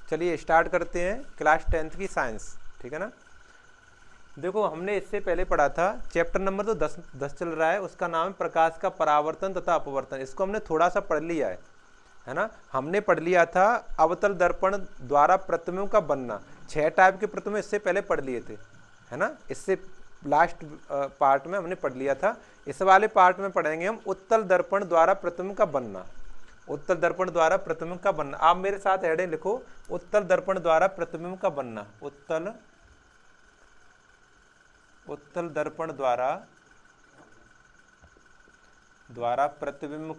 चलिए स्टार्ट करते हैं क्लास 10th की साइंस, ठीक है ना। देखो हमने इससे पहले पढ़ा था चैप्टर नंबर तो 10 चल रहा है, उसका नाम है प्रकाश का परावर्तन तथा अपवर्तन। इसको हमने थोड़ा सा पढ़ लिया है ना। हमने पढ़ लिया था अवतल दर्पण द्वारा प्रतिबिंब का बनना, 6 टाइप के प्रतिबिंब इससे पहले पढ़ लिए थे, है ना। इससे लास्ट पार्ट में हमने पढ़ लिया था। इस वाले पार्ट में पढ़ेंगे हम उत्तल दर्पण द्वारा प्रतिबिंब का बनना। उत्तल दर्पण द्वारा प्रतिबिंब का बनना, आप मेरे साथ हेडिंग लिखो, उत्तल दर्पण द्वारा प्रतिबिंब का बनना। उत्तल दर्पण द्वारा प्रतिबिंब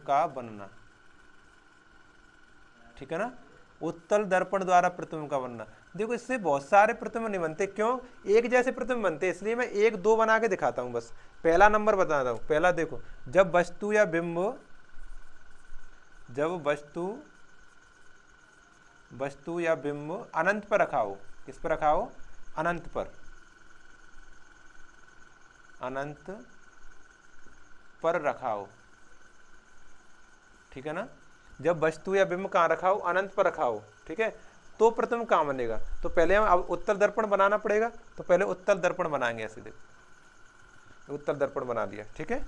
का बनना, ठीक है ना। उत्तल दर्पण द्वारा प्रतिबिंब का बनना। देखो इससे बहुत सारे प्रतिबिंब नहीं बनते, क्यों? एक जैसे प्रतिबिंब बनते, इसलिए मैं 1-2 बना के दिखाता हूं बस। पहला नंबर बता रहा हूं। पहला देखो, जब वस्तु या बिंब अनंत पर रखा हो। किस पर रखा हो? अनंत पर रखा हो, ठीक है ना। जब वस्तु या बिंब कहाँ रखा हो? अनंत पर रखा हो, ठीक है। तो प्रतिबिंब कहाँ बनेगा? तो पहले हम अब उत्तल दर्पण बनाना पड़ेगा, तो पहले उत्तल दर्पण बनाएंगे। ऐसे देखो उत्तल दर्पण बना लिया, ठीक है।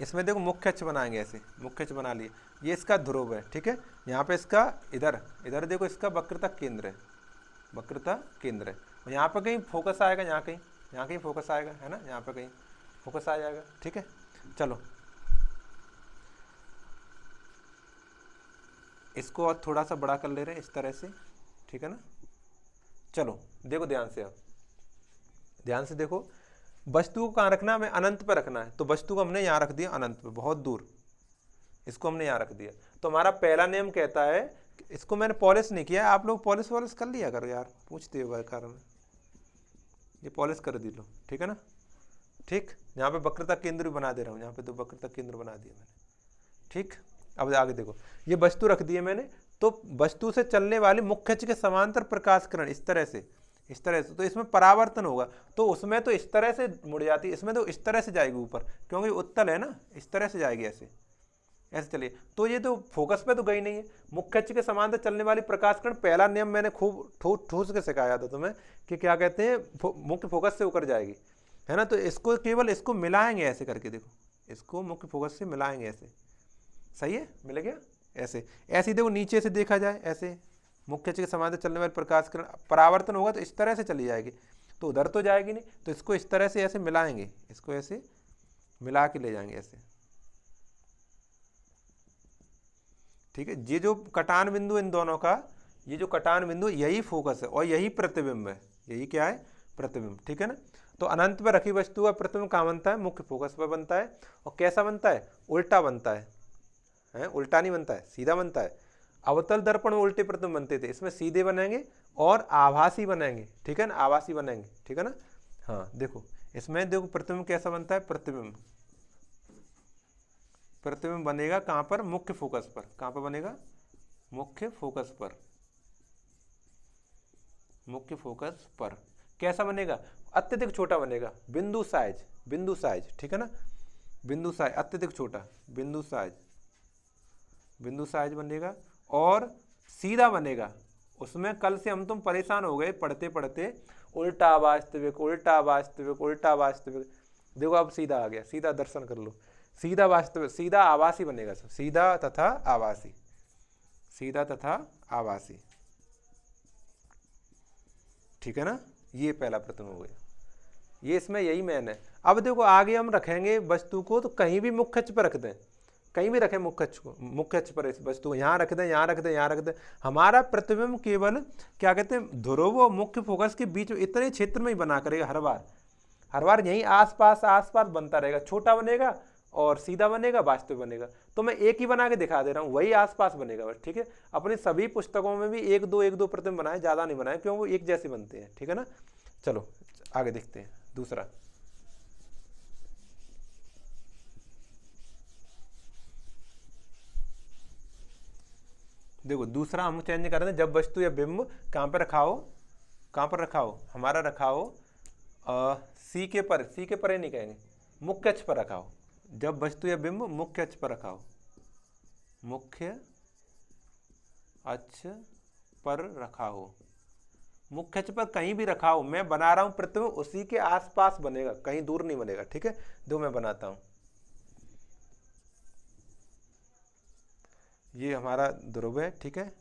इसमें देखो मुख्य अक्ष बनाएंगे, ऐसे मुख्य अक्ष बना लिए। ये इसका ध्रुव है, ठीक है। यहाँ पे इसका इधर देखो इसका वक्रता केंद्र है, और यहाँ पे कहीं फोकस आएगा, यहाँ कहीं फोकस आएगा, है ना। यहाँ पे कहीं फोकस आ जाएगा, ठीक है। चलो इसको और थोड़ा सा बड़ा कर ले रहे हैं इस तरह से, ठीक है ना। चलो देखो ध्यान से देखो, वस्तु को कहाँ रखना है? हमें अनंत पर रखना है, तो वस्तु को हमने यहाँ रख दिया अनंत पर, बहुत दूर। इसको हमने यहाँ रख दिया, तो हमारा पहला नियम कहता है, इसको मैंने पॉलिश नहीं किया, आप लोग पॉलिश कर लिया करो यार, पूछते हो कारण में। ये पॉलिश कर दी लो, ठीक है ना। ठीक, यहाँ पे वक्रता केंद्र भी बना दे रहा हूँ, यहाँ पे 2 वक्रता केंद्र बना दिया मैंने, ठीक। अब आगे देखो, ये वस्तु रख दी है मैंने, तो वस्तु से चलने वाली मुख्य अक्ष के समांतर प्रकाश किरण इस तरह से, तो इसमें परावर्तन होगा। तो उसमें तो इस तरह से मुड़ जाती है, इसमें तो इस तरह से जाएगी ऊपर, क्योंकि उत्तल है ना, इस तरह से जाएगी ऐसे चलिए। तो ये तो फोकस पे तो गई नहीं है। मुख्य अक्ष के समांतर चलने वाली प्रकाश किरण, पहला नियम मैंने खूब ठूस के सिखाया था तुम्हें कि क्या कहते हैं, मुख्य फोकस से होकर जाएगी, है ना। तो इसको केवल इसको मिलाएंगे ऐसे करके, देखो इसको मुख्य फोकस से मिलाएंगे ऐसे, सही है, मिल गया। ऐसे देखो नीचे से देखा जाए, ऐसे मुख्य अक्ष के समांतर चलने वाली प्रकाश किरण परावर्तन होगा तो इस तरह से चली जाएगी, तो उधर तो जाएगी नहीं, तो इसको इस तरह से ऐसे मिलाएंगे, इसको ऐसे मिला के ले जाएंगे ऐसे, ठीक है। ये जो कटान बिंदु इन दोनों का, ये जो कटान बिंदु, यही फोकस है और यही प्रतिबिंब है, यही क्या है? प्रतिबिंब, ठीक है ना। तो अनंत पर रखी वस्तु का प्रतिबिंब कहाँ बनता है? मुख्य फोकस पर बनता है। और कैसा बनता है? उल्टा बनता है, उल्टा नहीं बनता है, सीधा बनता है। अवतल दर्पण में उल्टे प्रतिबिंब बनते थे, इसमें सीधे बनेंगे और आभासी बनेंगे, ठीक है ना, आभासी बनेंगे, ठीक है ना। हाँ देखो इसमें देखो प्रतिबिंब कैसा बनता है? प्रतिबिंब बनेगा कहाँ पर? मुख्य फोकस पर। कहाँ पर बनेगा? मुख्य फोकस पर। कैसा बनेगा? अत्यधिक छोटा बनेगा, बिंदु साइज, ठीक है ना। बिंदु साइज अत्यधिक छोटा, बिंदु साइज बनेगा और सीधा बनेगा। उसमें कल से हम तुम परेशान हो गए पढ़ते पढ़ते, उल्टा वास्तविक। देखो अब सीधा आ गया, सीधा दर्शन कर लो, सीधा वास्तविक, सीधा आभासी बनेगा, सीधा तथा आभासी, ठीक है ना। ये पहला प्रतिबिंब हो गया, ये इसमें यही मेन है। अब देखो आगे हम रखेंगे वस्तु को, तो कहीं भी मुख्य अक्ष पर रख दें, कहीं भी रखें मुख्य अक्ष पर इस वस्तु को, यहाँ रख दें, हमारा प्रतिबिंब केवल क्या कहते हैं, ध्रुव और मुख्य फोकस के बीच इतने क्षेत्र में ही बना करेगा हर बार यहीं आसपास बनता रहेगा, छोटा बनेगा और सीधा बनेगा, वास्तविक बनेगा। तो मैं एक ही बना के दिखा दे रहा हूँ, वही आसपास बनेगा बस, ठीक है। अपनी सभी पुस्तकों में भी 1-2 प्रतिबिंब बनाए, ज़्यादा नहीं बनाए, क्यों? वो एक जैसे बनते हैं, ठीक है ना। चलो आगे देखते हैं दूसरा। देखो दूसरा हम चेंज कर रहे हैं, जब वस्तु या बिंब कहाँ पर रखा हो, हमारा रखा हो सी के परे नहीं कहेंगे, मुख्य अक्ष पर रखा हो। जब वस्तु या बिंब मुख्य अक्ष पर रखा हो, मुख्य अक्ष पर रखा हो, मुख्य अक्ष पर कहीं भी रखा हो, मैं बना रहा हूं प्रतिबिंब उसी के आसपास बनेगा, कहीं दूर नहीं बनेगा। ठीक है, दो मैं बनाता हूं, ये हमारा ध्रुव है। ठीक है,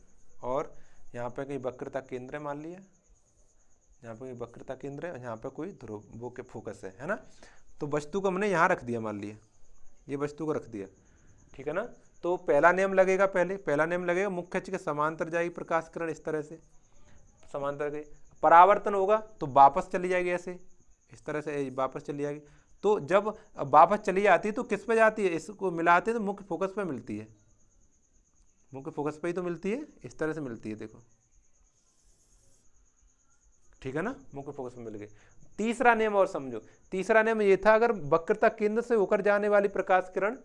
और यहाँ पे कहीं वक्रता केंद्र है, मान लिया यहाँ पे कोई वक्रता केंद्र है, यहाँ पे कोई ध्रुव वो के फोकस है ना। तो वस्तु को हमने यहाँ रख दिया, मान लिया ये वस्तु को रख दिया। ठीक है ना, तो पहला नियम लगेगा, पहला नियम लगेगा मुख्य अक्ष के समांतर जाएगी प्रकाश किरण, इस तरह से समांतर गई, परावर्तन होगा तो वापस चली जाएगी, ऐसे इस तरह से वापस चली जाएगी। तो जब वापस चली जाती है तो किस पे जाती है, इसको मिलाते हैं तो मुख्य फोकस पे मिलती है, मुख्य फोकस पे ही तो मिलती है, इस तरह से मिलती है, देखो। ठीक है ना, मुख्य फोकस में मिल गई। तीसरा नियम और समझो, तीसरा नियम ये था, अगर वक्रता केंद्र से होकर जाने वाली प्रकाश किरण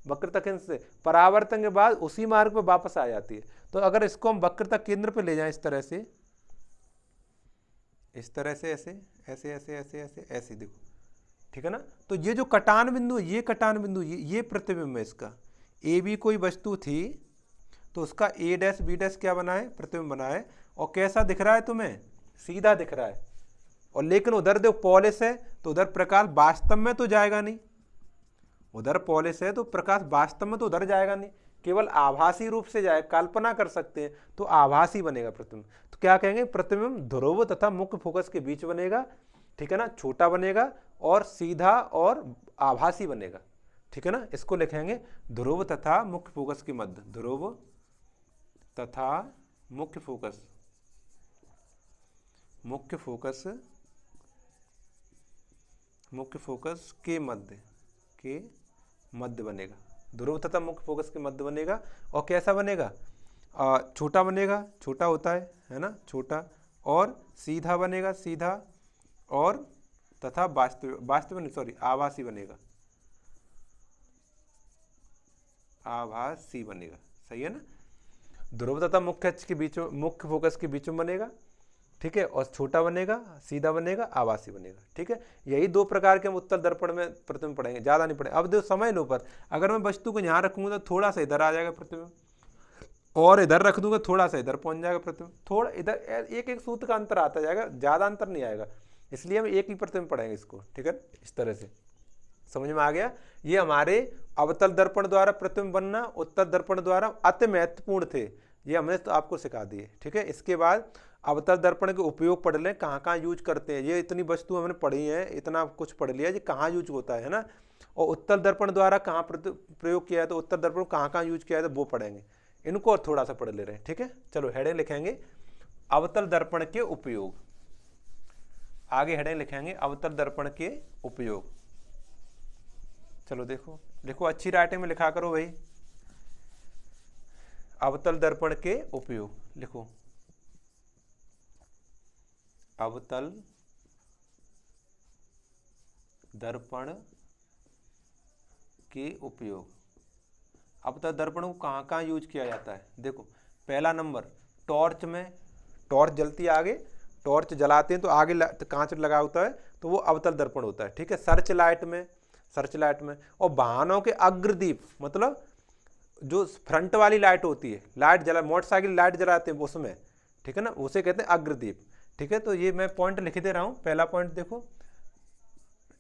वक्रता केंद्र से परावर्तन के बाद उसी मार्ग पर वापस आ जाती है, तो अगर इसको हम वक्रता केंद्र पे ले जाएं इस तरह से, इस तरह से, ऐसे ऐसे ऐसे ऐसे ऐसे ऐसे, देखो। ठीक है ना, तो ये जो कटान बिंदु, ये कटान बिंदु, ये प्रतिबिंब है इसका। ए बी कोई वस्तु थी तो उसका ए डैश बी डैश क्या बना है, प्रतिबिंब बना है, और कैसा दिख रहा है तुम्हें, सीधा दिख रहा है। और लेकिन उधर देखो पॉलिश है तो उधर प्रकाश वास्तव में तो जाएगा नहीं, उधर पॉलिश है तो प्रकाश वास्तव में तो उधर जाएगा नहीं, केवल आभासी रूप से जाए, कल्पना कर सकते हैं, तो आभासी बनेगा प्रतिबिंब। तो क्या कहेंगे, प्रतिबिंब ध्रुव तथा मुख्य फोकस के बीच बनेगा। ठीक है ना, छोटा बनेगा और सीधा और आभासी बनेगा। ठीक है ना, इसको लिखेंगे ध्रुव तथा मुख्य फोकस के मध्य, ध्रुव तथा मुख्य फोकस, मुख्य फोकस, मुख्य फोकस के मध्य बनेगा, ध्रुव तथा मुख्य फोकस के मध्य बनेगा। और कैसा बनेगा, छोटा बनेगा, छोटा होता है ना, छोटा, और सीधा बनेगा, सीधा, और तथा वास्तविक सॉरी आभासी बनेगा, आभासी बनेगा। सही है ना, ध्रुव तथा मुख्य अक्ष के बीच, मुख्य फोकस के बीच में बनेगा। ठीक है, और छोटा बनेगा, सीधा बनेगा, आभासी बनेगा। ठीक है, यही दो प्रकार के हम उत्तल दर्पण में प्रतिबिंब पढ़ेंगे, ज्यादा नहीं पढ़ेंगे। अब देखो समझ लो, पर अगर मैं वस्तु को यहाँ रखूंगा तो थोड़ा सा इधर आ जाएगा प्रतिबिंब, और इधर रख दूंगा थोड़ा सा इधर पहुंच जाएगा प्रतिबिंब, थोड़ा इधर एक एक सूत्र का अंतर आता जाएगा, ज्यादा अंतर नहीं आएगा, इसलिए हम एक ही प्रतिबिंब पढ़ेंगे इसको। ठीक है, इस तरह से समझ में आ गया। ये हमारे अवतल दर्पण द्वारा प्रतिबिंब बनना, उत्तल दर्पण द्वारा अति महत्वपूर्ण थे, ये हमने तो आपको सिखा दिए। ठीक है, इसके बाद अवतल दर्पण के उपयोग पढ़ लें, कहाँ कहाँ यूज करते हैं, ये इतनी वस्तु हमने पढ़ी है, इतना कुछ पढ़ लिया जी कहाँ यूज होता है ना। और उत्तल दर्पण द्वारा कहाँ प्रयोग किया है, तो उत्तल दर्पण कहाँ कहाँ यूज किया है, तो वो पढ़ेंगे, इनको और थोड़ा सा पढ़ ले रहे हैं। ठीक है, चलो हेडिंग लिखेंगे अवतल दर्पण के उपयोग, आगे हेडिंग लिखेंगे अवतल दर्पण के उपयोग। चलो देखो देखो, अच्छी राइटिंग में लिखा करो भाई, अवतल दर्पण के उपयोग लिखो, अवतल दर्पण के उपयोग। अवतल दर्पण को कहाँ कहाँ यूज किया जाता है, देखो पहला नंबर टॉर्च में, टॉर्च जलती है आगे, टॉर्च जलाते हैं तो आगे कांच लगा होता है तो वो अवतल दर्पण होता है। ठीक है, सर्च लाइट में, सर्च लाइट में, और वाहनों के अग्रदीप, मतलब जो फ्रंट वाली लाइट होती है, लाइट जला, मोटरसाइकिल लाइट जलाते हैं उसमें, ठीक है ना, उसे कहते हैं अग्रदीप। ठीक है, तो ये मैं पॉइंट लिख दे रहा हूँ। पहला पॉइंट देखो,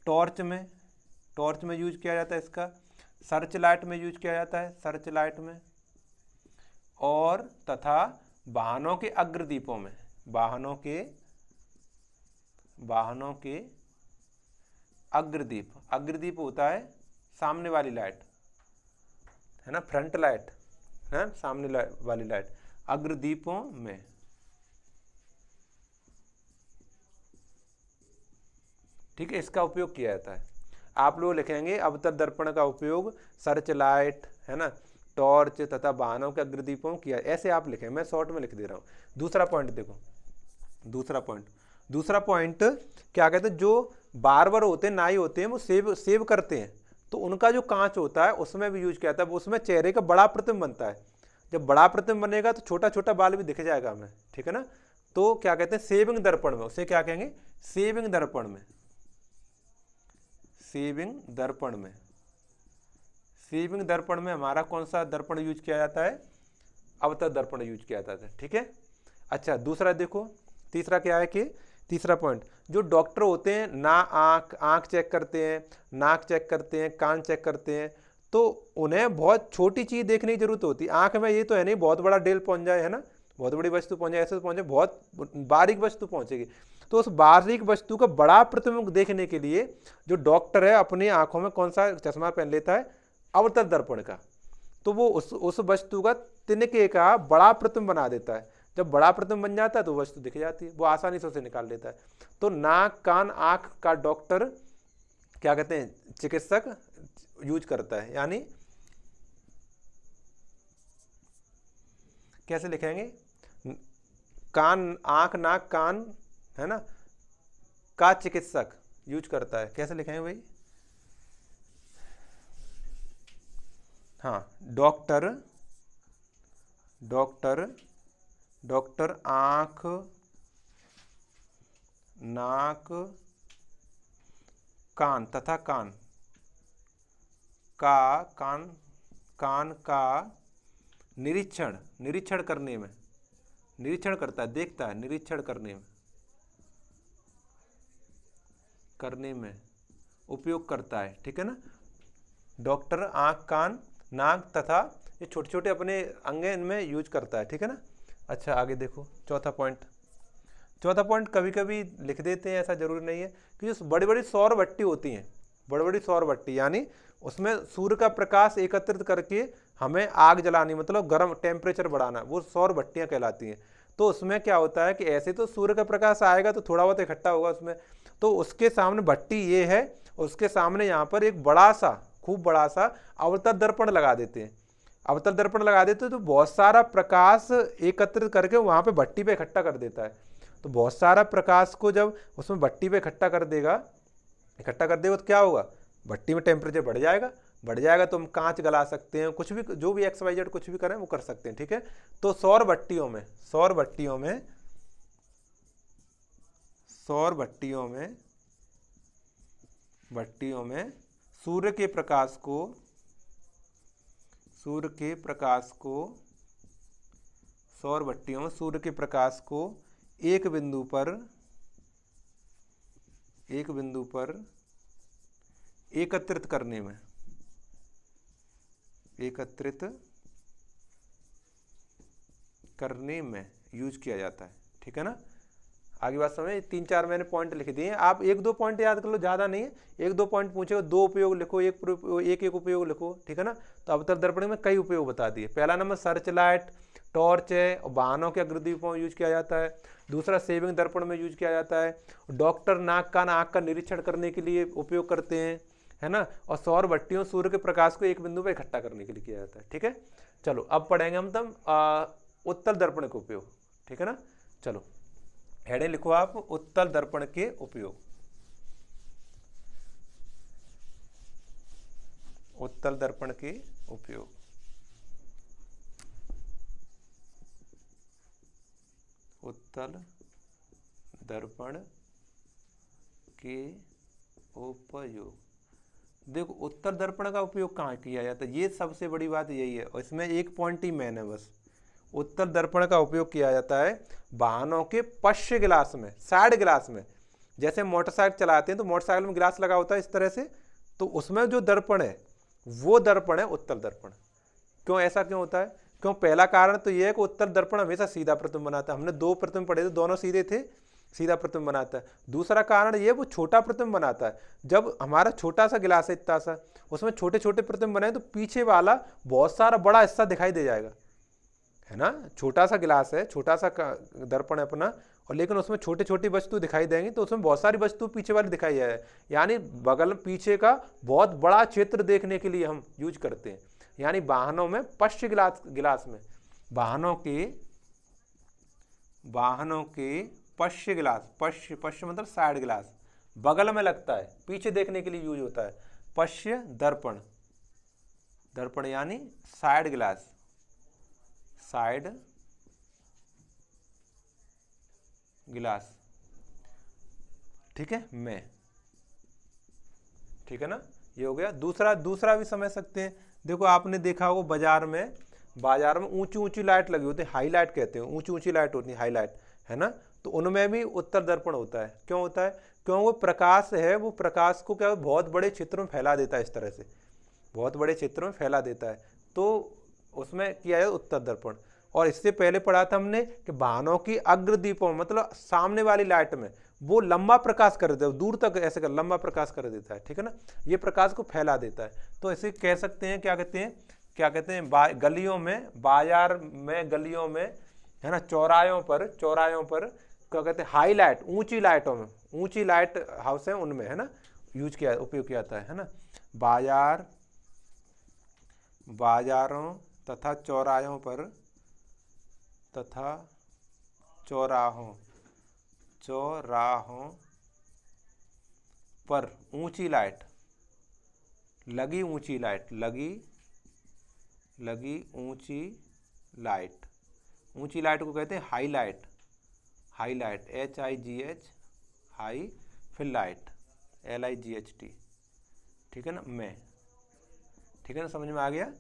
टॉर्च में, टॉर्च में यूज किया जाता है इसका, सर्च लाइट में यूज किया जाता है, सर्च लाइट में, और तथा वाहनों के अग्रदीपों में, वाहनों के अग्रदीप, अग्रदीप होता है सामने वाली लाइट, है ना, फ्रंट लाइट है, सामने वाली लाइट, अग्रदीपों में। ठीक है, इसका उपयोग किया जाता है। आप लोग लिखेंगे अवतल दर्पण का उपयोग सर्च लाइट, है ना, टॉर्च तथा वाहनों के अग्रदीपों में किया, ऐसे आप लिखें, मैं शॉर्ट में लिख दे रहा हूँ। दूसरा पॉइंट देखो, दूसरा पॉइंट क्या कहते हैं, जो बार्बर होते हैं, नाई होते हैं, वो सेव करते हैं, तो उनका जो कांच होता है उसमें भी यूज किया जाता है, उसमें चेहरे का बड़ा प्रतिबिंब बनता है। जब बड़ा प्रतिबिंब बनेगा तो छोटा छोटा बाल भी दिख जाएगा हमें। ठीक है ना, तो क्या कहते हैं, सेविंग दर्पण में, उसे क्या कहेंगे, सेविंग दर्पण में, सेविंग दर्पण में, स्वीपिंग दर्पण में हमारा कौन सा दर्पण यूज किया जाता है? अवतल दर्पण यूज किया जाता है। ठीक है। अच्छा, दूसरा देखो, तीसरा क्या है कि तीसरा पॉइंट, जो डॉक्टर होते हैं ना आँख चेक करते हैं, नाक चेक करते हैं, कान चेक करते हैं, तो उन्हें बहुत छोटी चीज़ देखने की जरूरत होती है। आँख में ये तो है नहीं बहुत बड़ा डेल पहुंच जाए, है ना, बहुत बड़ी वस्तु पहुंच जाए, ऐसे तो पहुंचे, बहुत बारीक वस्तु पहुंचेगी। तो उस बारीक वस्तु का बड़ा प्रतिबिंब देखने के लिए जो डॉक्टर है अपनी आंखों में कौन सा चश्मा पहन लेता है? अवतल दर्पण का। तो वो उस वस्तु का तिनके का बड़ा प्रतिबिंब बना देता है। जब बड़ा प्रतिबिंब बन जाता है तो वस्तु दिख जाती है, वो आसानी से उसे निकाल लेता है। तो नाक कान आंख का डॉक्टर क्या कहते हैं, चिकित्सक यूज करता है। यानी कैसे लिखेंगे? कान आंख नाक कान, है ना, का चिकित्सक यूज करता है। कैसे लिखेंगे भाई? हाँ, डॉक्टर डॉक्टर डॉक्टर आंख नाक कान तथा कान का निरीक्षण करने में, निरीक्षण करता है, देखता है, निरीक्षण करने में उपयोग करता है। ठीक है ना। डॉक्टर आंख कान नाक तथा ये छोटे छोटे अपने अंग इनमें यूज करता है। ठीक है ना। अच्छा, आगे देखो चौथा पॉइंट कभी कभी लिख देते हैं, ऐसा जरूरी नहीं है, कि जो बड़ी बड़ी सौर भट्टी होती हैं, बड़ी बड़ी सौर भट्टी यानी उसमें सूर्य का प्रकाश एकत्रित करके हमें आग जलानी, मतलब गर्म टेम्परेचर बढ़ाना, वो सौर भट्टियाँ कहलाती हैं। तो उसमें क्या होता है कि ऐसे तो सूर्य का प्रकाश आएगा तो थोड़ा बहुत इकट्ठा होगा उसमें, तो उसके सामने भट्टी ये है, उसके सामने यहाँ पर एक बड़ा सा, खूब बड़ा सा अवतल दर्पण लगा देते हैं। अवतल दर्पण लगा देते हैं तो बहुत सारा प्रकाश एकत्रित करके वहाँ पे भट्टी पे इकट्ठा कर देता है। तो बहुत सारा प्रकाश को जब उसमें भट्टी पे इकट्ठा कर देगा तो क्या होगा? भट्टी में टेम्परेचर बढ़ जाएगा तो हम कांच गला सकते हैं, कुछ भी, जो भी XYZ कुछ भी करें वो कर सकते हैं। ठीक है। तो सौर भट्टियों में सूर्य के प्रकाश को एक बिंदु पर एकत्रित करने में यूज किया जाता है। ठीक है ना। आगे बात समझ, 3-4 मैंने पॉइंट लिख दिए, आप 1-2 पॉइंट याद कर लो, ज़्यादा नहीं है। 1-2 पॉइंट पूछे, 2 उपयोग लिखो, एक उपयोग लिखो। ठीक है ना। तो अवतल दर्पण में कई उपयोग बता दिए। पहला नंबर सर्च लाइट, टॉर्च है, वाहनों के अग्रदीपों में यूज किया जाता है। दूसरा सेविंग दर्पण में यूज किया जाता है। डॉक्टर नाक कान आँख का निरीक्षण करने के लिए उपयोग करते हैं, है ना। और सौर भट्टियों सूर्य के प्रकाश को एक बिंदु पर इकट्ठा करने के लिए किया जाता है। ठीक है। चलो अब पढ़ेंगे हम उत्तल दर्पण के उपयोग। ठीक है ना। चलो हेडिंग लिखो आप, उत्तल दर्पण के उपयोग। उत्तल दर्पण के उपयोग। उत्तल दर्पण के उपयोग। देखो उत्तल दर्पण का उपयोग कहाँ किया जाता है, ये सबसे बड़ी बात यही है, और इसमें एक पॉइंट ही मैन है बस। उत्तल दर्पण का उपयोग किया जाता है वाहनों के पश्च गिलास में, साइड गिलास में। जैसे मोटरसाइकिल चलाते हैं तो मोटरसाइकिल में गिलास लगा होता है इस तरह से, तो उसमें जो दर्पण है वो दर्पण है उत्तल दर्पण। क्यों, ऐसा क्यों होता है? क्यों, पहला कारण तो ये है कि उत्तल दर्पण हमेशा सीधा प्रतिबिंब बनाता है। हमने 2 प्रतिबिंब पढ़े थे, दोनों सीधे थे, सीधा प्रतिबिंब बनाता है। दूसरा कारण ये वो छोटा प्रतिबिंब बनाता है। जब हमारा छोटा सा गिलास है इतना सा, उसमें छोटे छोटे प्रतिबिंब बनाए तो पीछे वाला बहुत सारा बड़ा हिस्सा दिखाई दे जाएगा, है ना। छोटा सा गिलास है, छोटा सा दर्पण है अपना, और लेकिन उसमें छोटी छोटी वस्तु दिखाई देंगी तो उसमें बहुत सारी वस्तु पीछे वाली दिखाई जाए, यानी बगल पीछे का बहुत बड़ा क्षेत्र देखने के लिए हम यूज करते हैं। यानी वाहनों में पश्च गिलास में, वाहनों के पश्च गिलास, पश्च मतलब साइड गिलास, बगल में लगता है, पीछे देखने के लिए यूज होता है। पश्च दर्पण यानी साइड गिलास, साइड गिलास। ठीक है, में, ठीक है ना। ये हो गया। दूसरा भी समझ सकते हैं। देखो आपने देखा होगा बाजार में ऊंची ऊंची लाइट लगी होती है, हाईलाइट कहते हैं, ऊंची ऊंची लाइट होती है हाईलाइट, है ना। तो उनमें भी उत्तर दर्पण होता है। क्यों होता है? क्यों? वो प्रकाश है, वो प्रकाश को क्या बहुत बड़े क्षेत्र में फैला देता है, इस तरह से बहुत बड़े क्षेत्र में फैला देता है। तो उसमें किया है उत्तर दर्पण। और इससे पहले पढ़ा था हमने कि वाहनों की अग्रदीपों मतलब सामने वाली लाइट में वो लंबा प्रकाश कर देता है, दूर तक ऐसे कर लंबा प्रकाश कर देता है, ठीक है ना। ये प्रकाश को फैला देता है। तो इसे कह सकते हैं, क्या कहते हैं गलियों में, बाजार में, गलियों में, है ना, चौरायों पर क्या कहते हैं, हाईलाइट, ऊंची लाइटों में, ऊंची लाइट हाउस है उनमें, है ना, उपयोग किया जाता है ना। बाजारों तथा चौराहों पर ऊंची लाइट लगी, ऊंची लाइट को कहते हैं हाईलाइट, HIGH, हाई, फिर लाइट LIGHT, ठीक है ना, ठीक है ना, समझ में आ गया।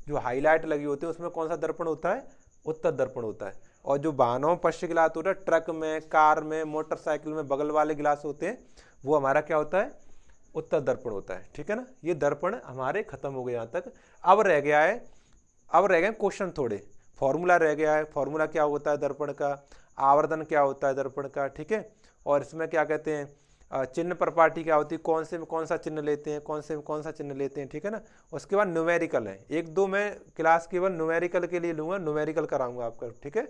जो हाईलाइट लगी होती है उसमें कौन सा दर्पण होता है? उत्तर दर्पण होता है। और जो वाहनों में पश्चिम गिलास होता है, ट्रक में, कार में, मोटरसाइकिल में बगल वाले गिलास होते हैं, वो हमारा क्या होता है? उत्तर दर्पण होता है, ठीक है ना। ये दर्पण हमारे खत्म हो गए यहाँ तक। अब रह गए क्वेश्चन थोड़े, फॉर्मूला रह गया है। फॉर्मूला क्या होता है दर्पण का, आवर्धन क्या होता है दर्पण का, ठीक है। और इसमें क्या कहते हैं, चिन्ह प्रॉपर्टी क्या होती है, कौन से में कौन सा चिन्ह लेते हैं, कौन से में कौन सा चिन्ह लेते हैं, ठीक है ना। उसके बाद न्यूमेरिकल है, 1-2 मैं क्लास केवल न्यूमेरिकल के लिए लूँगा, न्यूमेरिकल कराऊंगा आपका, ठीक है।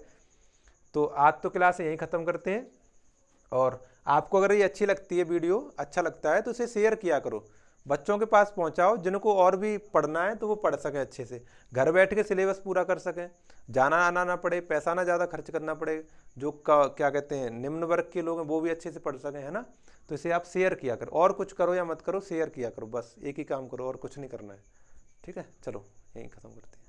तो आज तो क्लास यहीं ख़त्म करते हैं। और आपको अगर ये अच्छी लगती है, वीडियो अच्छा लगता है, तो इसे शेयर किया करो, बच्चों के पास पहुंचाओ, जिनको और भी पढ़ना है तो वो पढ़ सकें अच्छे से, घर बैठ के सिलेबस पूरा कर सकें, जाना आना ना पड़े, पैसा ना ज़्यादा खर्च करना पड़े। जो क्या कहते हैं निम्न वर्ग के लोग हैं वो भी अच्छे से पढ़ सकें, है ना। तो इसे आप शेयर किया करो, और कुछ करो या मत करो, शेयर किया करो, बस एक ही काम करो, और कुछ नहीं करना है, ठीक है। चलो यहीं ख़त्म करते हैं।